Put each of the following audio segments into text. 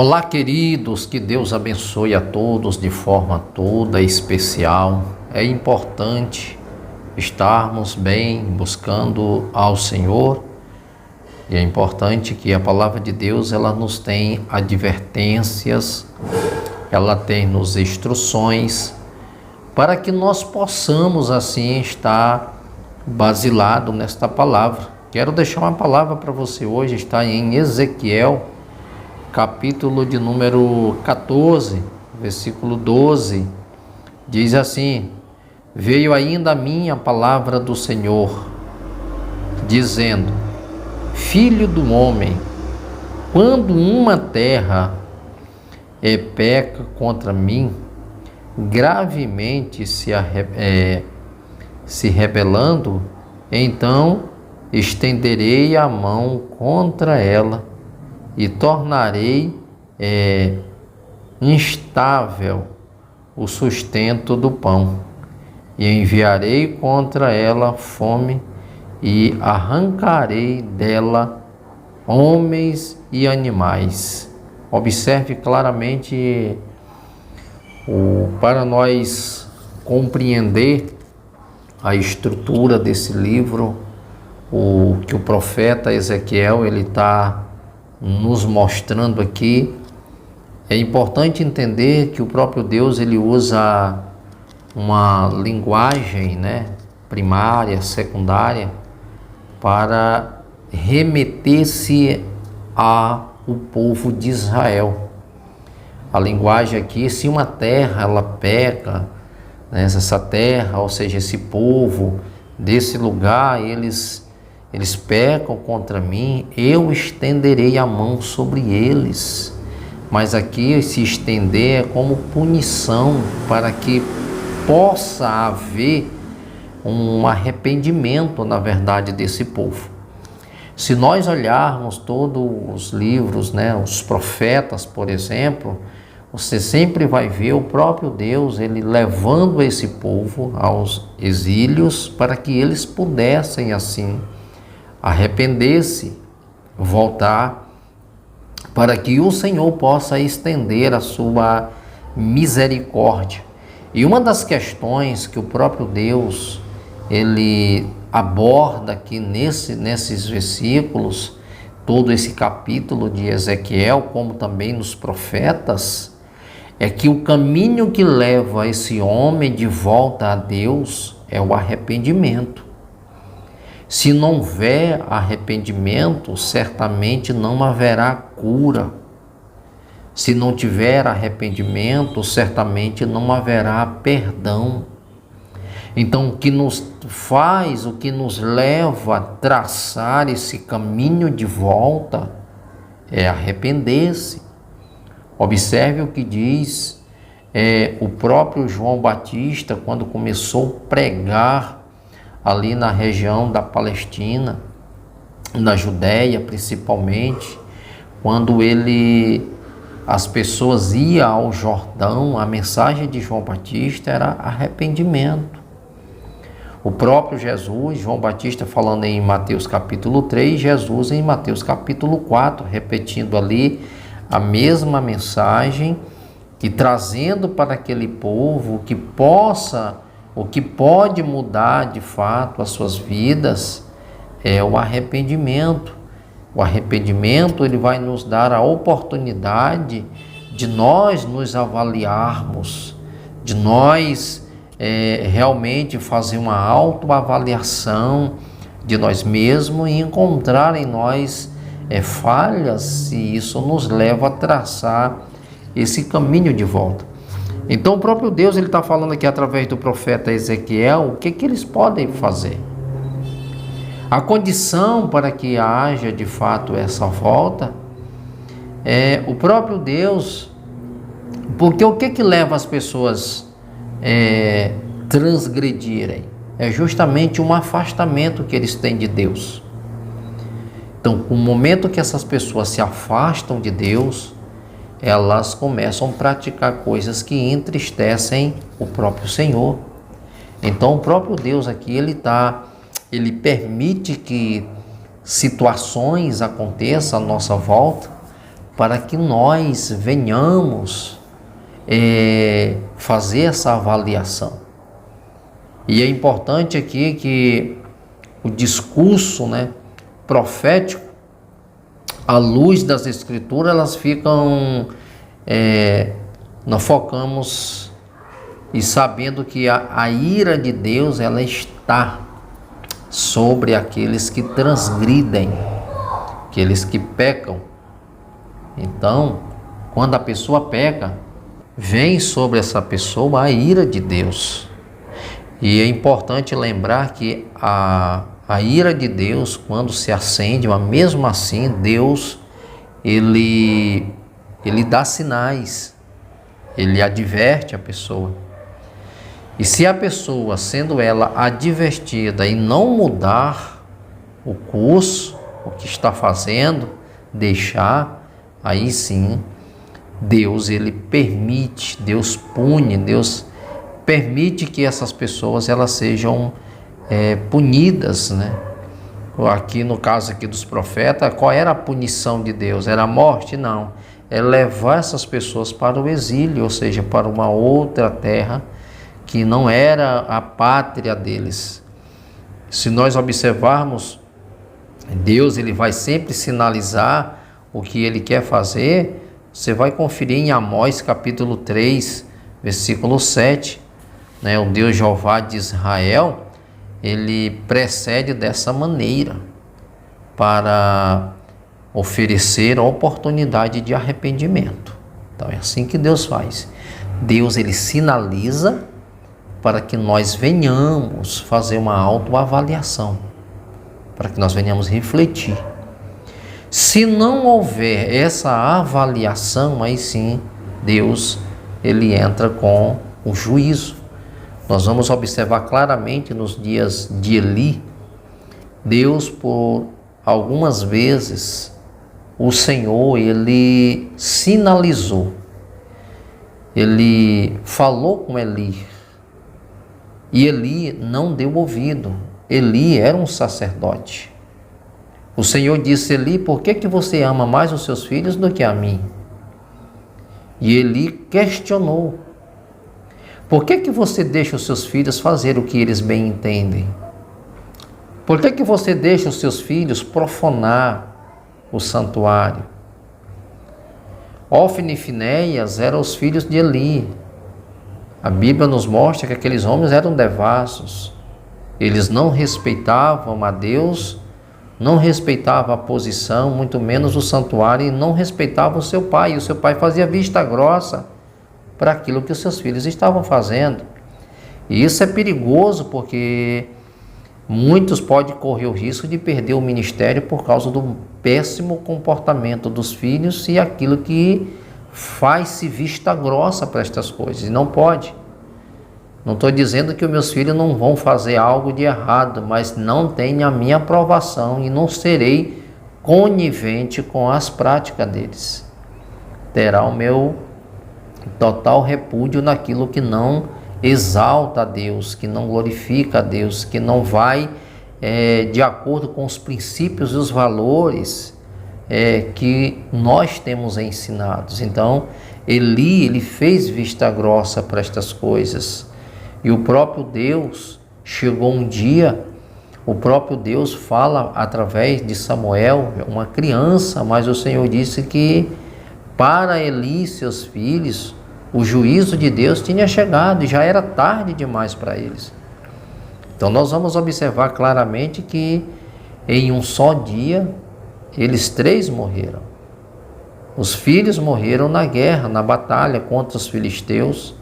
Olá, queridos, que Deus abençoe a todos de forma toda especial. É importante estarmos bem buscando ao Senhor e é importante que a palavra de Deus ela nos tem advertências, ela tem nos instruções para que nós possamos assim estar basilado nesta palavra. Quero deixar uma palavra para você hoje, está em Ezequiel, capítulo de número 14, versículo 12, diz assim: veio ainda a mim a palavra do Senhor, dizendo: Filho do homem, quando uma terra peca contra mim, gravemente se rebelando, então estenderei a mão contra ela e tornarei instável o sustento do pão, e enviarei contra ela fome, e arrancarei dela homens e animais. Observe claramente, para nós compreender a estrutura desse livro, o que o profeta Ezequiel ele está nos mostrando aqui. É importante entender que o próprio Deus ele usa uma linguagem, primária, secundária, para remeter-se ao povo de Israel. A linguagem aqui, se uma terra ela peca, essa terra, ou seja, esse povo desse lugar, eles pecam contra mim, eu estenderei a mão sobre eles. Mas aqui se estender é como punição, para que possa haver um arrependimento, na verdade, desse povo. Se nós olharmos todos os livros, os profetas, por exemplo, você sempre vai ver o próprio Deus, ele levando esse povo aos exílios para que eles pudessem, assim, arrepender-se, voltar, para que o Senhor possa estender a sua misericórdia. E uma das questões que o próprio Deus ele aborda aqui nesses versículos, todo esse capítulo de Ezequiel, como também nos profetas, é que o caminho que leva esse homem de volta a Deus é o arrependimento. Se não houver arrependimento, certamente não haverá cura. Se não tiver arrependimento, certamente não haverá perdão. Então, o que nos leva a traçar esse caminho de volta é arrepender-se. Observe o que diz o próprio João Batista, quando começou a pregar ali na região da Palestina, na Judéia principalmente, quando as pessoas iam ao Jordão, a mensagem de João Batista era arrependimento. O próprio Jesus, João Batista falando em Mateus capítulo 3, Jesus em Mateus capítulo 4, repetindo ali a mesma mensagem e trazendo para aquele povo o que pode mudar de fato as suas vidas é o arrependimento. O arrependimento ele vai nos dar a oportunidade de nós nos avaliarmos, de nós realmente fazer uma autoavaliação de nós mesmos e encontrar em nós falhas, e isso nos leva a traçar esse caminho de volta. Então o próprio Deus ele está falando aqui através do profeta Ezequiel o que eles podem fazer. A condição para que haja de fato essa volta é o próprio Deus, porque o que leva as pessoas transgredirem? É justamente um afastamento que eles têm de Deus. Então, no momento que essas pessoas se afastam de Deus, elas começam a praticar coisas que entristecem o próprio Senhor. Então, o próprio Deus aqui, ele permite que situações aconteçam à nossa volta para que nós venhamos fazer essa avaliação. E é importante aqui que o discurso, né, profético, à luz das Escrituras, elas ficam, nós focamos e sabendo que a ira de Deus, ela está sobre aqueles que transgridem, aqueles que pecam. Então, quando a pessoa peca, vem sobre essa pessoa a ira de Deus. E é importante lembrar que a ira de Deus, quando se acende, mas mesmo assim, Deus, ele dá sinais, ele adverte a pessoa. E se a pessoa, sendo ela advertida e não mudar o curso, o que está fazendo, deixar, aí sim, Deus, ele permite, Deus pune, Deus permite que essas pessoas elas sejam punidas, né? Aqui no caso aqui dos profetas, qual era a punição de Deus? Era a morte? Não. É levar essas pessoas para o exílio, ou seja, para uma outra terra que não era a pátria deles. Se nós observarmos, Deus ele vai sempre sinalizar o que ele quer fazer. Você vai conferir em Amós capítulo 3, versículo 7, né? O Deus Jeová de Israel, ele precede dessa maneira para oferecer a oportunidade de arrependimento. Então é assim que Deus faz. Deus ele sinaliza para que nós venhamos fazer uma autoavaliação, para que nós venhamos refletir. Se não houver essa avaliação, aí sim, Deus, ele entra com o juízo. Nós vamos observar claramente nos dias de Eli, Deus, por algumas vezes, o Senhor, ele sinalizou, ele falou com Eli, e Eli não deu ouvido. Eli era um sacerdote. O Senhor disse: Eli, por que você ama mais os seus filhos do que a mim? E Eli questionou: por que você deixa os seus filhos fazer o que eles bem entendem? Por que você deixa os seus filhos profanar o santuário? Ofne e Finéias eram os filhos de Eli. A Bíblia nos mostra que aqueles homens eram devassos. Eles não respeitavam a Deus, não respeitavam a posição, muito menos o santuário, e não respeitavam o seu pai. E o seu pai fazia vista grossa para aquilo que os seus filhos estavam fazendo. E isso é perigoso, porque muitos podem correr o risco de perder o ministério por causa do péssimo comportamento dos filhos e aquilo que faz-se vista grossa para estas coisas. E não pode. Não estou dizendo que os meus filhos não vão fazer algo de errado, mas não tem a minha aprovação e não serei conivente com as práticas deles. Terá o meu total repúdio naquilo que não exalta a Deus, que não glorifica a Deus, que não vai de acordo com os princípios e os valores que nós temos ensinados. Então, Eli, ele fez vista grossa para estas coisas. E o próprio Deus, chegou um dia, o próprio Deus fala através de Samuel, uma criança, mas o Senhor disse que para Eli e seus filhos, o juízo de Deus tinha chegado e já era tarde demais para eles. Então nós vamos observar claramente que em um só dia, eles 3 morreram. Os filhos morreram na guerra, na batalha contra os filisteus.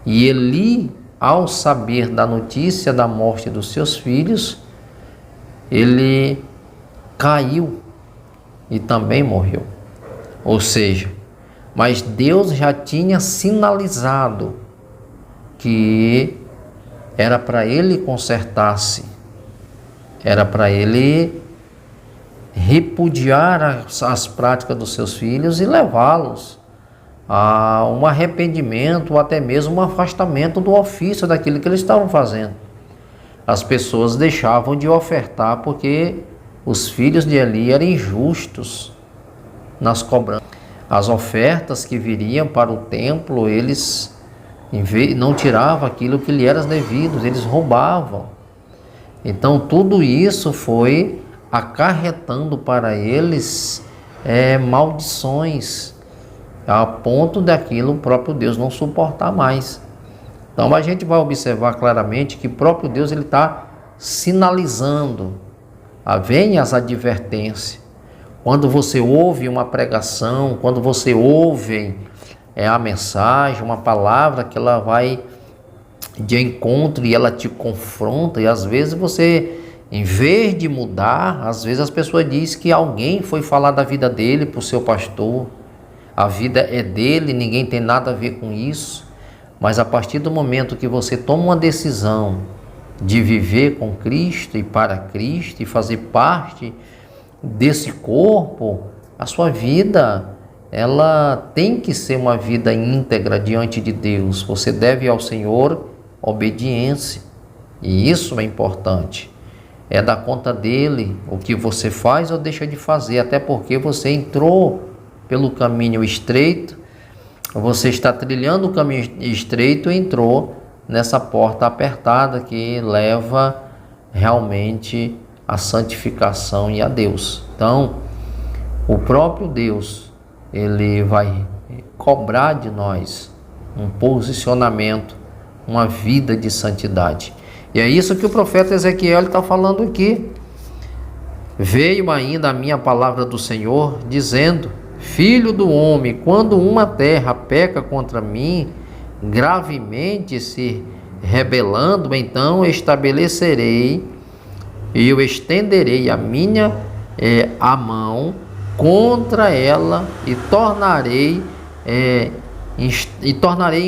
E Eli, ao saber da notícia da morte dos seus filhos, ele caiu e também morreu. Ou seja, mas Deus já tinha sinalizado que era para ele consertar-se, era para ele repudiar as práticas dos seus filhos e levá-los a um arrependimento ou até mesmo um afastamento do ofício daquilo que eles estavam fazendo. As pessoas deixavam de ofertar porque os filhos de Eli eram injustos nas cobranças. As ofertas que viriam para o templo, eles não tiravam aquilo que lhe era devido, eles roubavam. Então tudo isso foi acarretando para eles maldições, a ponto daquilo o próprio Deus não suportar mais. Então a gente vai observar claramente que o próprio Deus ele está sinalizando, vem as advertências. Quando você ouve uma pregação, quando você ouve a mensagem, uma palavra que ela vai de encontro e ela te confronta, e às vezes você, em vez de mudar, às vezes as pessoas dizem que alguém foi falar da vida dele para o seu pastor, a vida é dele, ninguém tem nada a ver com isso. Mas a partir do momento que você toma uma decisão de viver com Cristo e para Cristo e fazer parte desse corpo, a sua vida, ela tem que ser uma vida íntegra diante de Deus. Você deve ao Senhor obediência, e isso é importante. É dar conta dele o que você faz ou deixa de fazer, até porque você entrou pelo caminho estreito, você está trilhando o caminho estreito e entrou nessa porta apertada que leva realmente à santificação e a Deus. Então, o próprio Deus, ele vai cobrar de nós um posicionamento, uma vida de santidade. E é isso que o profeta Ezequiel está falando aqui. Veio ainda a minha palavra do Senhor, dizendo: Filho do homem, quando uma terra peca contra mim, gravemente se rebelando, então estabelecerei e eu estenderei a minha a mão contra ela e tornarei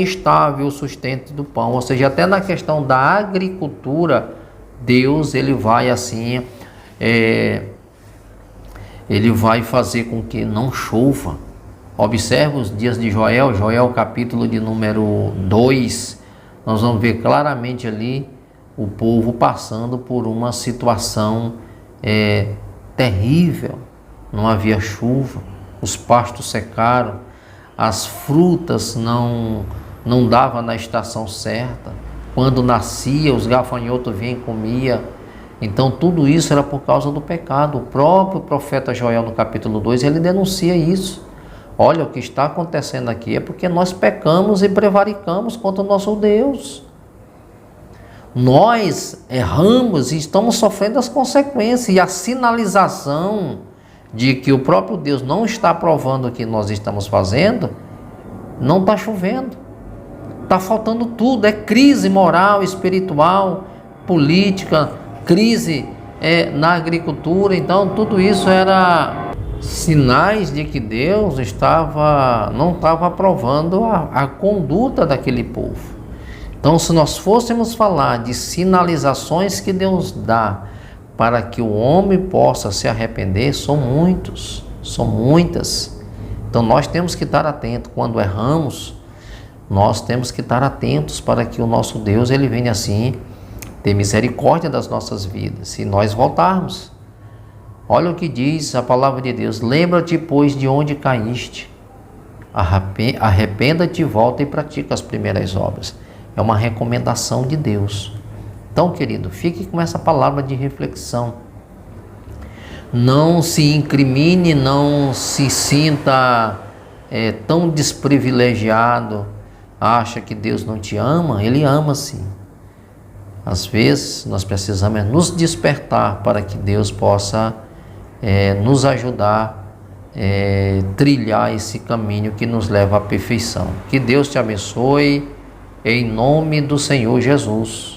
instável o sustento do pão. Ou seja, até na questão da agricultura, Deus ele vai assim, ele vai fazer com que não chova. Observe os dias de Joel capítulo de número 2, nós vamos ver claramente ali o povo passando por uma situação terrível. Não havia chuva, os pastos secaram, as frutas não davam na estação certa, quando nascia os gafanhotos vinham e comiam. Então tudo isso era por causa do pecado. O próprio profeta Joel no capítulo 2, ele denuncia isso. Olha, o que está acontecendo aqui é porque nós pecamos e prevaricamos contra o nosso Deus. Nós erramos e estamos sofrendo as consequências, e a sinalização de que o próprio Deus não está aprovando o que nós estamos fazendo, não está chovendo, está faltando tudo, é crise moral, espiritual, política, crise na agricultura. Então tudo isso era sinais de que Deus não estava aprovando a conduta daquele povo. Então, se nós fôssemos falar de sinalizações que Deus dá para que o homem possa se arrepender, são muitos, são muitas. Então nós temos que estar atentos. Quando erramos, nós temos que estar atentos para que o nosso Deus ele venha assim ter misericórdia das nossas vidas, se nós voltarmos. Olha o que diz a palavra de Deus: lembra-te, pois, de onde caíste, arrependa-te, volta e pratica as primeiras obras. É uma recomendação de Deus. Então, querido, fique com essa palavra de reflexão. Não se incrimine, não se sinta tão desprivilegiado. Acha que Deus não te ama? Ele ama sim. Às vezes nós precisamos nos despertar para que Deus possa nos ajudar a trilhar esse caminho que nos leva à perfeição. Que Deus te abençoe, em nome do Senhor Jesus.